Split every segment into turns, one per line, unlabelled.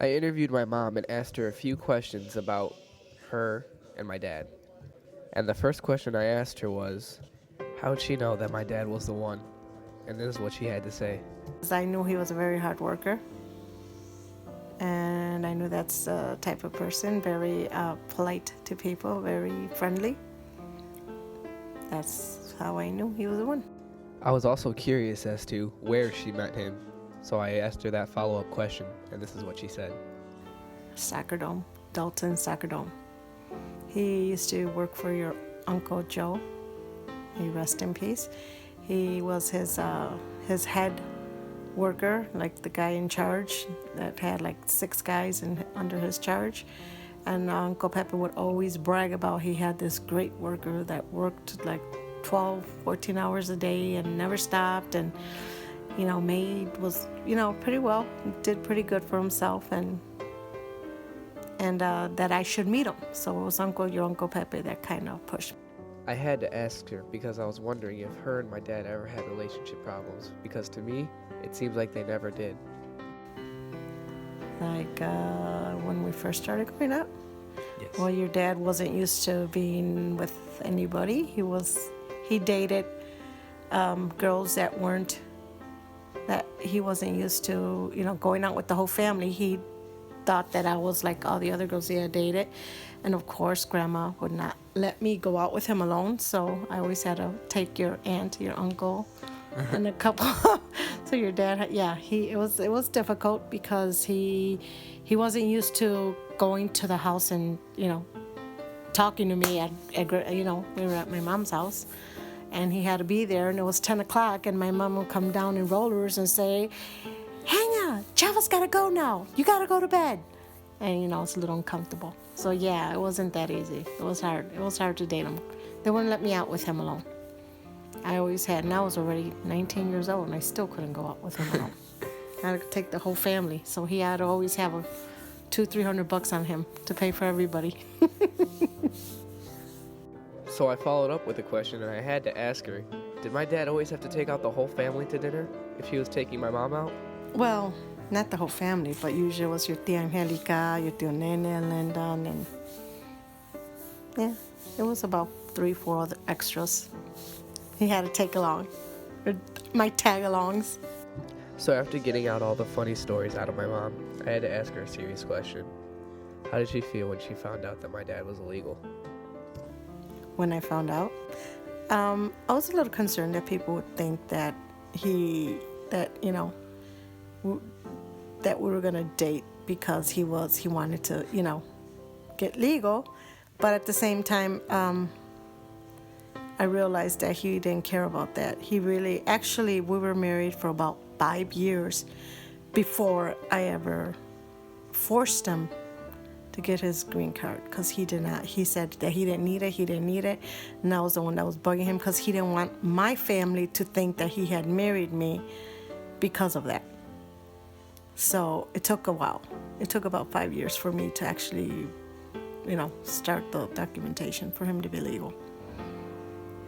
I interviewed my mom and asked her a few questions about her and my dad. And the first question I asked her was, how'd she know that my dad was the one? And this is what she had to say.
'Cause I knew he was a very hard worker, and I knew that's the type of person, very polite to people, very friendly. That's how I knew he was the one.
I was also curious as to where she met him, so I asked her that follow-up question, and this is what she said.
Soccer Dome, Dalton Soccer Dome. He used to work for your Uncle Joe. He rest in peace. He was his head worker, like the guy in charge that had like 6 guys under his charge. And Uncle Pepe would always brag about he had this great worker that worked like 12, 14 hours a day and never stopped, and was pretty well, did pretty good for himself, and that I should meet him. So it was your Uncle Pepe that kind of pushed me.
I had to ask her because I was wondering if her and my dad ever had relationship problems, because to me, it seems like they never did.
Like when we first started growing up.
Yes.
Well, your dad wasn't used to being with anybody. He dated girls that he wasn't used to, going out with the whole family. He thought that I was like all the other girls he had dated. And of course, Grandma would not let me go out with him alone. So I always had to take your aunt, your uncle, and a couple. So your dad, it was difficult because he wasn't used to going to the house and talking to me we were at my mom's house, and he had to be there, and it was 10 o'clock, and my mom would come down in rollers and say, Hannah, Java's gotta go now. You gotta go to bed. And it's a little uncomfortable. So yeah, it wasn't that easy. It was hard. It was hard to date him. They wouldn't let me out with him alone. I always had, and I was already 19 years old, and I still couldn't go out with him alone. I had to take the whole family, so he had to always have $200-300 on him to pay for everybody.
So I followed up with a question, and I had to ask her, did my dad always have to take out the whole family to dinner if he was taking my mom out?
Well, not the whole family, but usually it was your tia Angelica, your tia Nene, Linda, and yeah, it was about 3-4 other extras he had to take along, my tag-alongs.
So after getting out all the funny stories out of my mom, I had to ask her a serious question. How did she feel when she found out that my dad was illegal?
When I found out, I was a little concerned that people would think that that we were gonna date because he wanted to get legal, but at the same time, I realized that he didn't care about that. We were married for about 5 years before I ever forced him to get his green card, because he did not. He said that he didn't need it, and I was the one that was bugging him because he didn't want my family to think that he had married me because of that. So it took a while. It took about 5 years for me to actually, start the documentation for him to be legal.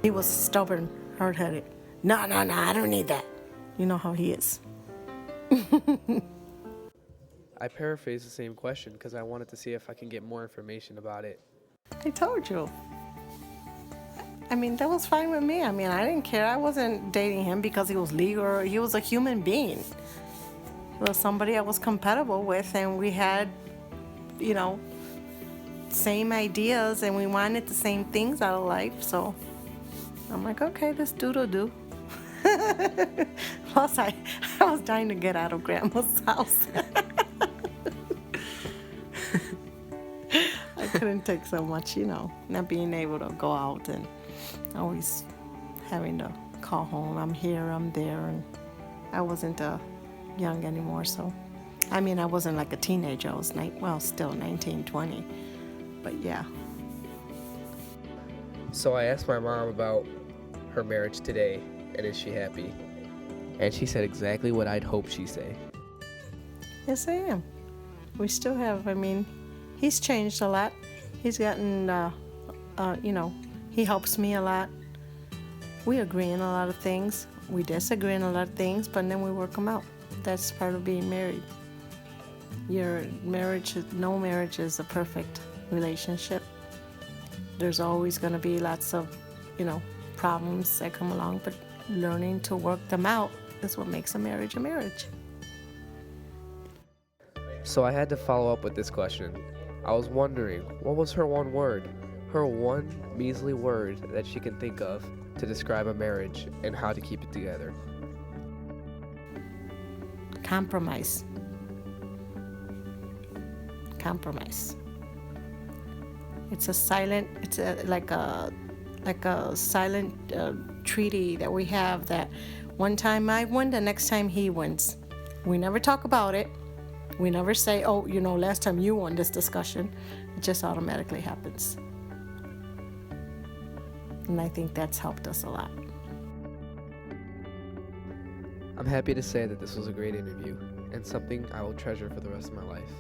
He was stubborn, hard-headed. No, I don't need that. You know how he is.
I paraphrased the same question because I wanted to see if I can get more information about it.
I told you. I mean, that was fine with me. I mean, I didn't care. I wasn't dating him because he was legal. He was a human being. He was somebody I was compatible with, and we had, same ideas, and we wanted the same things out of life. So I'm like, okay, this dude'll do. Plus, I was dying to get out of Grandma's house. I couldn't take so much, not being able to go out and always having to call home. I'm here, I'm there, and I wasn't young anymore. So, I mean, I wasn't like a teenager. I was still 19, 20, but yeah.
So I asked my mom about her marriage today, and is she happy? And she said exactly what I'd hoped she'd say.
Yes, I am. We still have, he's changed a lot. He's gotten, he helps me a lot. We agree on a lot of things. We disagree on a lot of things, but then we work them out. That's part of being married. No marriage is a perfect relationship. There's always going to be lots of, problems that come along, but learning to work them out is what makes a marriage a marriage.
So I had to follow up with this question. I was wondering, what was her one word? Her one measly word that she can think of to describe a marriage and how to keep it together.
Compromise. Compromise. It's like a silent treaty that we have, that one time I win, the next time he wins. We never talk about it. We never say, oh, last time you won this discussion. It just automatically happens. And I think that's helped us a lot.
I'm happy to say that this was a great interview and something I will treasure for the rest of my life.